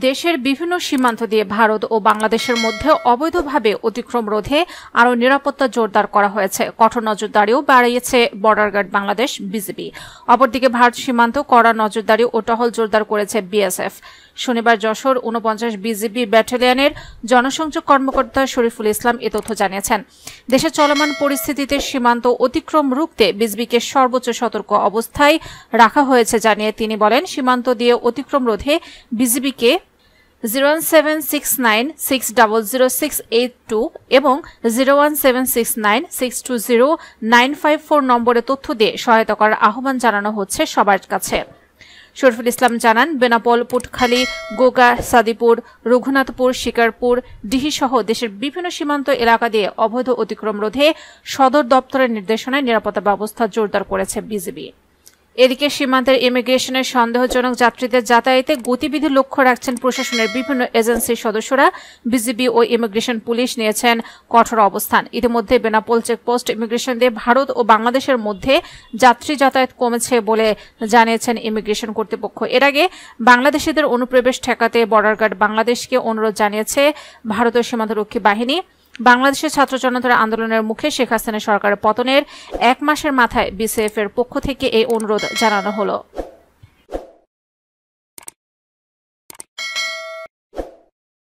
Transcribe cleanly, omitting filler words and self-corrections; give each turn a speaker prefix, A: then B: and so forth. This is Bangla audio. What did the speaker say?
A: দেশের বিভিন্ন সীমান্ত দিয়ে ভারত ও বাংলাদেশের মধ্যে অবৈধভাবে অতিক্রম রোধে আরও নিরাপত্তা জোরদার করা হয়েছে। কঠোর নজরদারিও বাড়িয়েছে বর্ডার গার্ড বাংলাদেশ বিজিবি। অপরদিকে ভারত সীমান্ত কড়া নজরদারি ও টহল জোরদার করেছে বিএসএফ। শনিবার যশোর ৪৯ বিজিবি ব্যাটালিয়নের জনসংযোগ কর্মকর্তা শরীফুল ইসলাম এ তথ্য জানিয়েছেন। দেশে চলমান পরিস্থিতিতে সীমান্ত অতিক্রম রুখতে বিজিবিকে সর্বোচ্চ সতর্ক অবস্থায় রাখা হয়েছে জানিয়ে তিনি বলেন, সীমান্ত দিয়ে অতিক্রম রোধে বিজিবিকে 01769600682 এবং 01769620954 নম্বরে তথ্য দিয়ে সহায়তা করার আহ্বান জানানো হচ্ছে সবার কাছে। শরীফুল ইসলাম জানান, বেনাপোল, পুটখালী, গোগা, সাদিপুর, রঘুনাথপুর, শিকারপুর, ডিহি সহ দেশের বিভিন্ন সীমান্ত এলাকা দিয়ে অবৈধ অতিক্রম রোধে সদর দপ্তরের নির্দেশনায় নিরাপত্তা ব্যবস্থা জোরদার করেছে বিজিবি। এদিকে সীমান্তের ইমিগ্রেশনের সন্দেহজনক যাত্রীদের যাতায়াতে গতিবিধি লক্ষ্য রাখছেন প্রশাসনের বিভিন্ন এজেন্সির সদস্যরা। বিজিবি ও ইমিগ্রেশন পুলিশ নিয়েছেন কঠোর অবস্থান। ইতিমধ্যে বেনাপোল চেকপোস্ট ইমিগ্রেশন দিয়ে ভারত ও বাংলাদেশের মধ্যে যাত্রী যাতায়াত কমেছে বলে জানিয়েছেন ইমিগ্রেশন কর্তৃপক্ষ। এর আগে বাংলাদেশিদের অনুপ্রবেশ ঠেকাতে বর্ডার গার্ড বাংলাদেশকে অনুরোধ জানিয়েছে ভারতীয় সীমান্তরক্ষী বাহিনী। বাংলাদেশের ছাত্র জনতার আন্দোলনের মুখে শেখ হাসিনা সরকারের পতনের 1 মাসের মাথায় বিসিএফ এর পক্ষ থেকে এই অনুরোধ জানানো হলো।